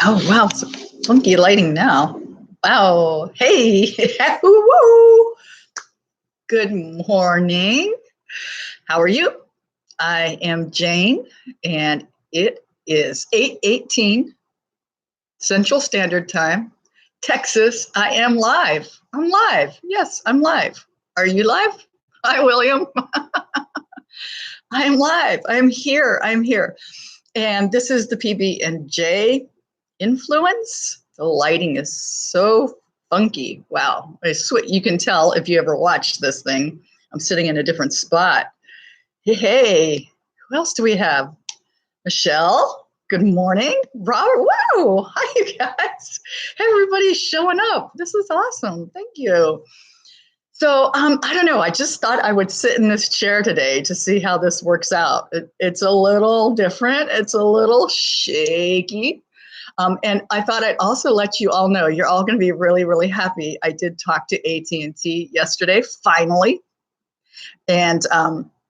Oh, wow. Some funky lighting now. Wow. Hey. Woo-woo. Good morning. How are you? I am Jane, and it is 8:18 Central Standard Time, Texas. I am live. I'm live. Yes, I'm live. Are you live? Hi, William. I am live. I'm here. I'm here. And this is the PB&J influence. The lighting is so funky. Wow. You can tell if you ever watched this thing. I'm sitting in a different spot. Hey, who else do we have? Michelle, good morning. Robert, wow. Hi, you guys. Everybody's showing up. This is awesome. Thank you. So I don't know. I just thought I would sit in this chair today to see how this works out. It's a little different. It's a little shaky. And I thought I'd also let you all know, you're all going to be really, really happy. I did talk to AT&T yesterday, finally. And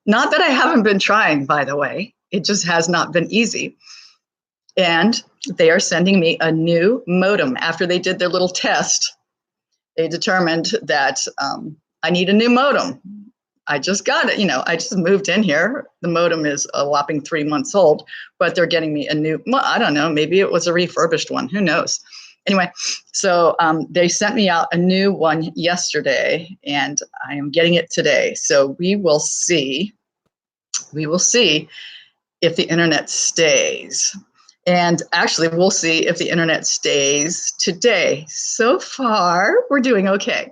not that I haven't been trying, by the way. It just has not been easy. And they are sending me a new modem. After they did their little test, they determined that I need a new modem. I just got it. I just moved in here. The modem is a whopping 3 months old, but they're getting me a new, well, I don't know, maybe it was a refurbished one. Who knows? Anyway, so they sent me out a new one yesterday, and I am getting it today. So we will see. We will see if the internet stays. And actually, we'll see if the internet stays today. So far, we're doing okay.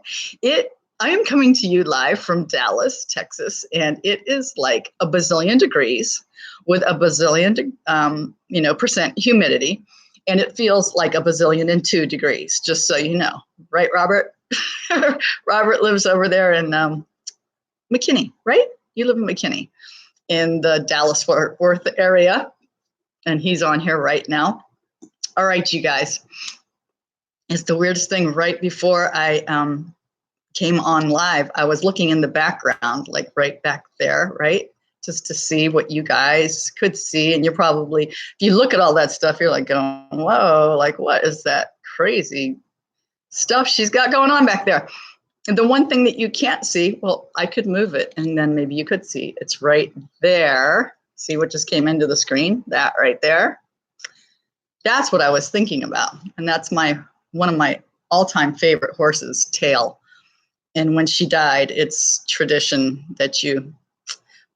I am coming to you live from Dallas, Texas, and it is like a bazillion degrees with a bazillion, percent humidity, and it feels like a bazillion and 2 degrees. Just so you know, right, Robert? Robert lives over there in McKinney, right? You live in McKinney, in the Dallas-Fort Worth area. And he's on here right now. All right, you guys. It's the weirdest thing. Right before I came on live, I was looking in the background, like right back there, right? Just to see what you guys could see. And you're probably, if you look at all that stuff, you're like going, whoa, like what is that crazy stuff she's got going on back there? And the one thing that you can't see, well, I could move it and then maybe you could see. It's right there. See what just came into the screen? That right there. That's what I was thinking about. And that's one of my all-time favorite horses, Tail. And when she died, it's tradition that you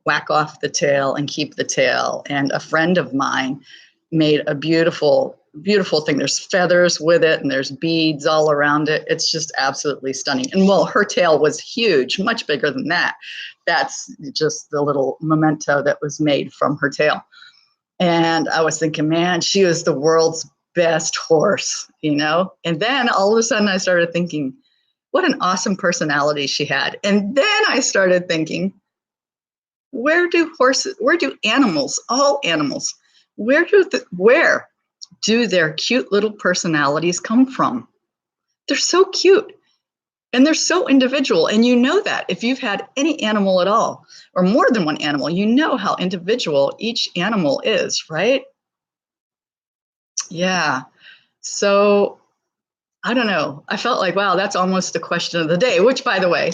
whack off the tail and keep the tail. And a friend of mine made a beautiful, beautiful thing. There's feathers with it and there's beads all around it. It's just absolutely stunning. And well, her tail was huge, much bigger than that. That's just the little memento that was made from her tail. And I was thinking, man, she was the world's best horse, And then all of a sudden I started thinking, what an awesome personality she had. And then I started thinking, where do animals, all animals, where do their cute little personalities come from? They're so cute. And they're so individual. And you know that if you've had any animal at all, or more than one animal, you know how individual each animal is, right? Yeah. So I don't know. I felt like, wow, that's almost the question of the day, which, by the way,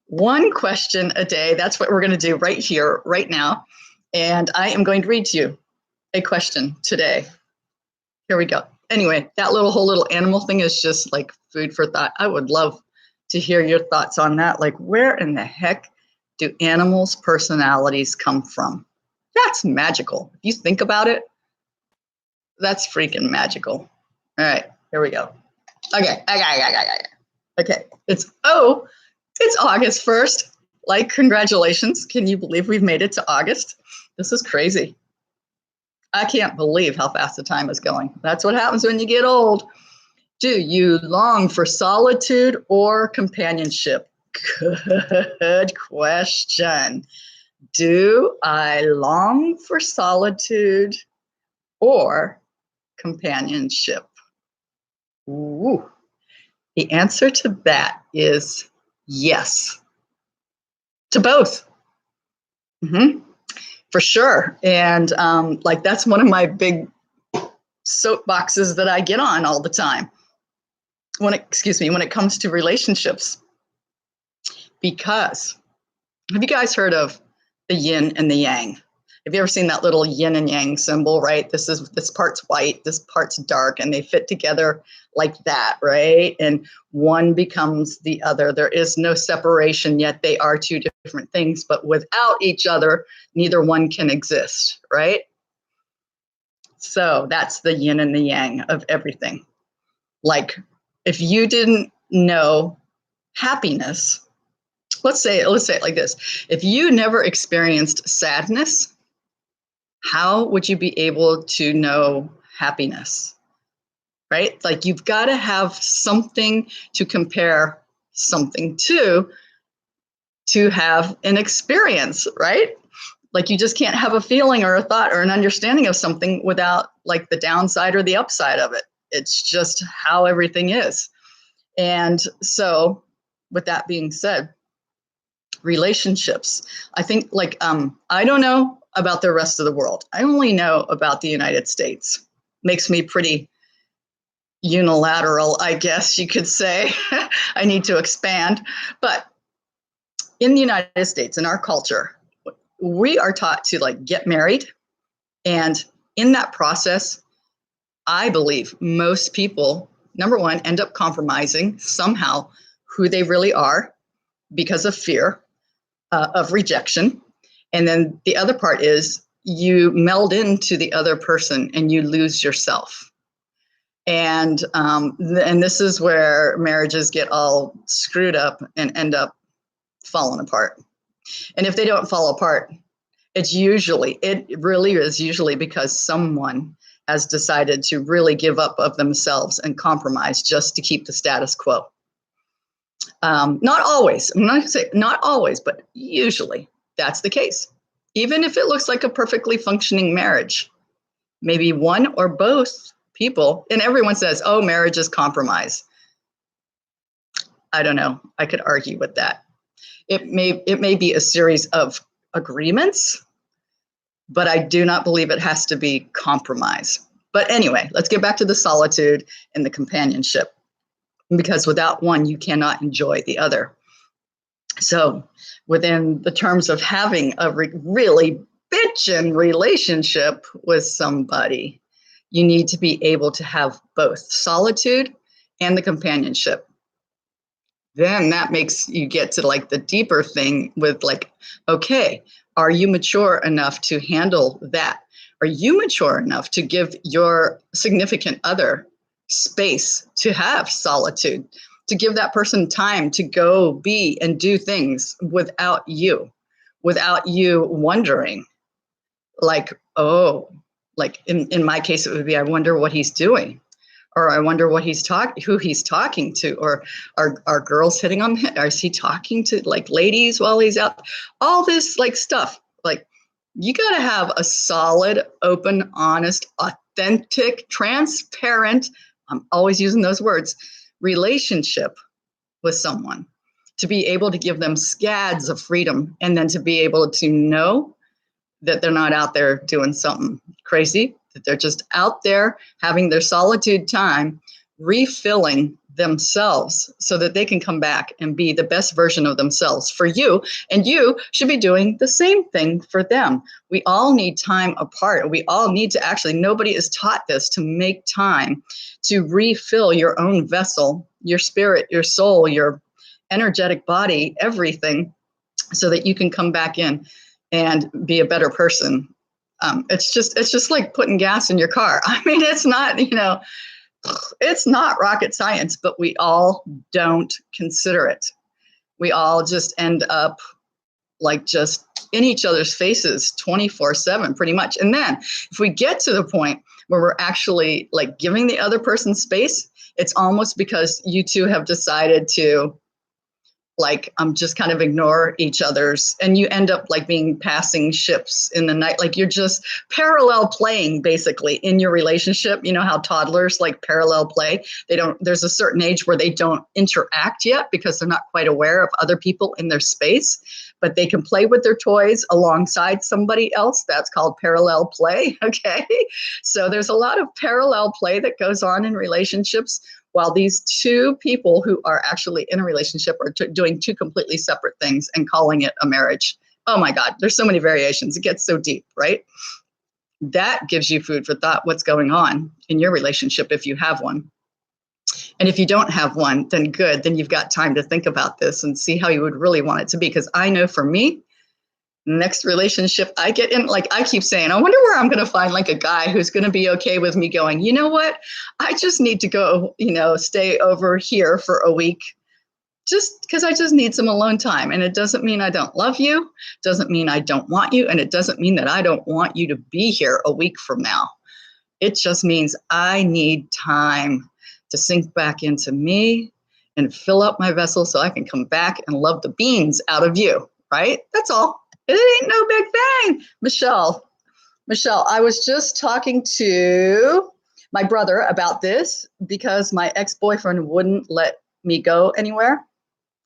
one question a day, that's what we're going to do right here, right now. And I am going to read to you a question today. Here we go. Anyway, that whole little animal thing is just like food for thought. I would love to hear your thoughts on that. Like, where in the heck do animals' personalities come from? That's magical. If you think about it, that's freaking magical. All right, here we go. Okay. It's August 1st. Like, congratulations. Can you believe we've made it to August? This is crazy. I can't believe how fast the time is going. That's what happens when you get old. Do you long for solitude or companionship? Good question. Do I long for solitude or companionship? Ooh. The answer to that is yes. To both. For sure. And that's one of my big soapboxes that I get on all the time when it comes to relationships. Because have you guys heard of the yin and the yang? Have you ever seen that little yin and yang symbol, right? This part's white, this part's dark, and they fit together like that, right? And one becomes the other. There is no separation, yet they are two different things, but without each other, neither one can exist, right? So that's the yin and the yang of everything. Like, if you didn't know happiness, let's say it like this. If you never experienced sadness, how would you be able to know happiness, right? Like, you've got to have something to compare something to have an experience, right? Like, you just can't have a feeling or a thought or an understanding of something without like the downside or the upside of it. It's just how everything is. And so with that being said, relationships, I think like, I don't know about the rest of the world. I only know about the United States. Makes me pretty unilateral, I guess you could say. I need to expand. But in the United States, in our culture, we are taught to like get married. And in that process, I believe most people, number one, end up compromising somehow who they really are because of fear of rejection. And then the other part is you meld into the other person and you lose yourself. And this is where marriages get all screwed up and end up falling apart. And if they don't fall apart, it really is usually because someone has decided to really give up of themselves and compromise just to keep the status quo. Not always. I'm not going to say not always, but usually that's the case. Even if it looks like a perfectly functioning marriage, maybe one or both people, and everyone says, oh, marriage is compromise. I don't know. I could argue with that. It may be a series of agreements, but I do not believe it has to be compromise. But anyway, let's get back to the solitude and the companionship, because without one, you cannot enjoy the other. So within the terms of having a really bitchin' relationship with somebody, you need to be able to have both solitude and the companionship. Then that makes you get to like the deeper thing with like, okay, are you mature enough to handle that? Are you mature enough to give your significant other space to have solitude, to give that person time to go be and do things without you wondering like, oh, like in my case, it would be, I wonder what he's doing, or I wonder what who he's talking to, or are girls hitting on him? Or is he talking to like ladies while he's out? All this like stuff. Like, you got to have a solid, open, honest, authentic, transparent, I'm always using those words, relationship with someone, to be able to give them scads of freedom, and then to be able to know that they're not out there doing something crazy, that they're just out there having their solitude time, refilling themselves so that they can come back and be the best version of themselves for you. And you should be doing the same thing for them. We all need time apart. We all need to actually, nobody is taught this, to make time to refill your own vessel, your spirit, your soul, your energetic body, everything, so that you can come back in and be a better person. It's just like putting gas in your car. I mean, it's not, it's not rocket science, but we all don't consider it. We all just end up like just in each other's faces 24/7 pretty much. And then if we get to the point where we're actually like giving the other person space, it's almost because you two have decided to like just kind of ignore each other's, and you end up like being passing ships in the night. Like, you're just parallel playing basically in your relationship. You know how toddlers like parallel play? There's a certain age where they don't interact yet because they're not quite aware of other people in their space. but they can play with their toys alongside somebody else. That's called parallel play. Okay. So there's a lot of parallel play that goes on in relationships while these two people who are actually in a relationship are doing two completely separate things and calling it a marriage. Oh my God, there's so many variations. It gets so deep, right? That gives you food for thought, what's going on in your relationship if you have one. And if you don't have one, then good. Then you've got time to think about this and see how you would really want it to be. Because I know for me, next relationship I get in, like I keep saying, I wonder where I'm going to find like a guy who's going to be okay with me going, you know what? I just need to go, stay over here for a week just because I just need some alone time. And it doesn't mean I don't love you, doesn't mean I don't want you, and it doesn't mean that I don't want you to be here a week from now. It just means I need time to sink back into me and fill up my vessel so I can come back and love the beans out of you, right? That's all. It ain't no big thing. Michelle, I was just talking to my brother about this because my ex-boyfriend wouldn't let me go anywhere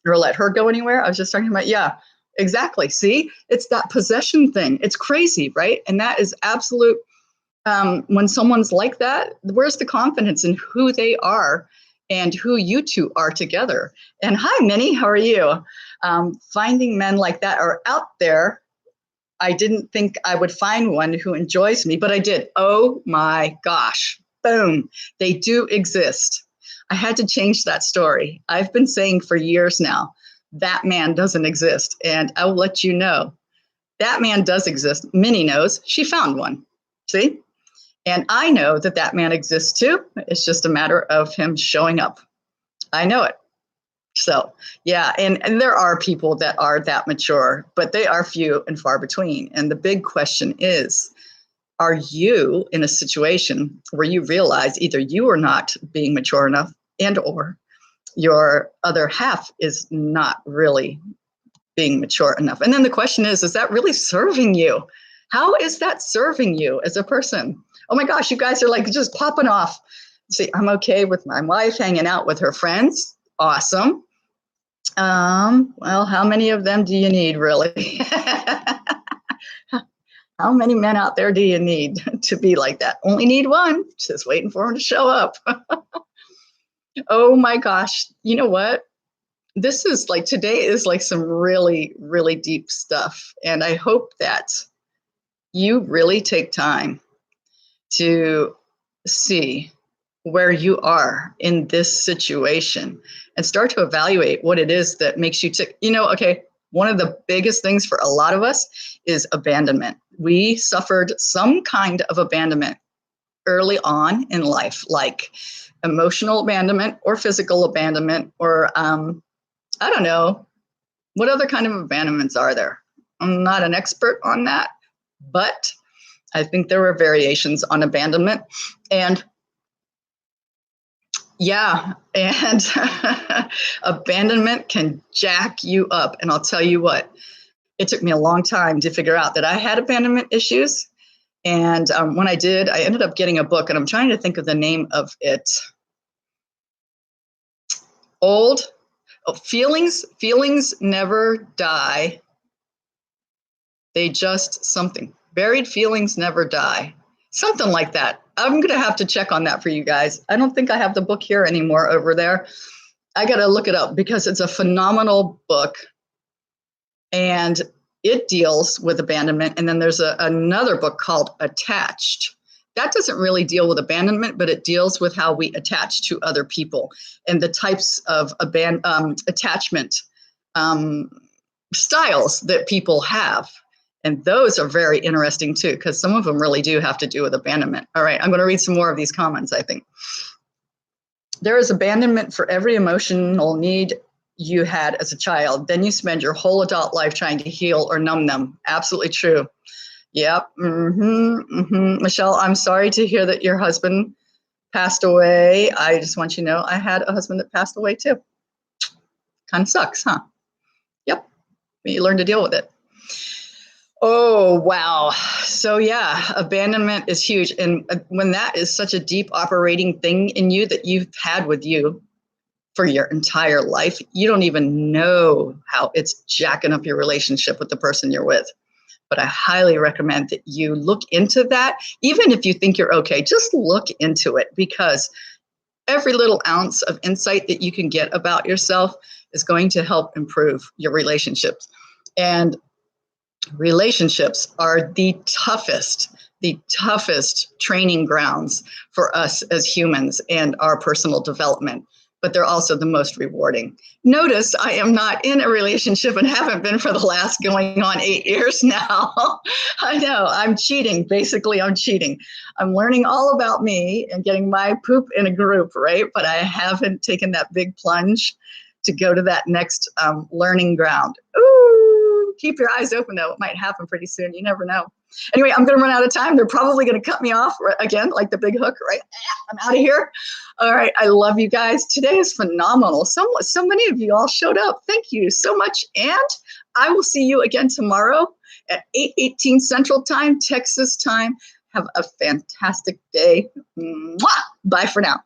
or let her go anywhere. I was just talking about, yeah, exactly. See, it's that possession thing. It's crazy, right? And that is absolute. When someone's like that, where's the confidence in who they are and who you two are together? And hi, Minnie, how are you? Finding men like that are out there. I didn't think I would find one who enjoys me, but I did. Oh my gosh, boom, they do exist. I had to change that story. I've been saying for years now, that man doesn't exist. And I will let you know, that man does exist. Minnie knows, she found one, see? And I know that that man exists too. It's just a matter of him showing up. I know it. So, yeah, and there are people that are that mature, but they are few and far between. And the big question is, are you in a situation where you realize either you are not being mature enough and or your other half is not really being mature enough? And then the question is that really serving you? How is that serving you as a person? Oh my gosh, you guys are like just popping off. See, I'm okay with my wife hanging out with her friends. Awesome. Well, how many of them do you need, really? How many men out there do you need to be like that? Only need one, just waiting for him to show up. Oh my gosh. You know what? This is like, today is like some really, really deep stuff. And I hope that you really take time to see where you are in this situation and start to evaluate what it is that makes you tick. Okay, one of the biggest things for a lot of us is abandonment. We suffered some kind of abandonment early on in life, like emotional abandonment or physical abandonment, or I don't know, what other kind of abandonments are there? I'm not an expert on that, but I think there were variations on abandonment. And yeah, and abandonment can jack you up. And I'll tell you what, it took me a long time to figure out that I had abandonment issues. And when I did, I ended up getting a book, and I'm trying to think of the name of it. Feelings never die. They just something. Buried feelings never die. Something like that. I'm going to have to check on that for you guys. I don't think I have the book here anymore over there. I got to look it up because it's a phenomenal book. And it deals with abandonment. And then there's another book called Attached. That doesn't really deal with abandonment, but it deals with how we attach to other people and the types of attachment styles that people have. And those are very interesting too, because some of them really do have to do with abandonment. All right, I'm going to read some more of these comments, I think. There is abandonment for every emotional need you had as a child. Then you spend your whole adult life trying to heal or numb them. Absolutely true. Yep. Michelle, I'm sorry to hear that your husband passed away. I just want you to know I had a husband that passed away too. Kind of sucks, huh? Yep. But you learn to deal with it. Oh, wow. So yeah, abandonment is huge. And when that is such a deep operating thing in you that you've had with you for your entire life, you don't even know how it's jacking up your relationship with the person you're with. But I highly recommend that you look into that. Even if you think you're okay, just look into it, because every little ounce of insight that you can get about yourself is going to help improve your relationships. And relationships are the toughest training grounds for us as humans and our personal development, but they're also the most rewarding. Notice I am not in a relationship and haven't been for the last going on 8 years now. I know, I'm cheating. Basically, I'm cheating. I'm learning all about me and getting my poop in a group, right? But I haven't taken that big plunge to go to that next learning ground. Ooh, keep your eyes open though. It might happen pretty soon. You never know. Anyway, I'm going to run out of time. They're probably going to cut me off again, like the big hook, right? I'm out of here. All right. I love you guys. Today is phenomenal. So many of you all showed up. Thank you so much. And I will see you again tomorrow at 8:18 Central Time, Texas time. Have a fantastic day. Mwah! Bye for now.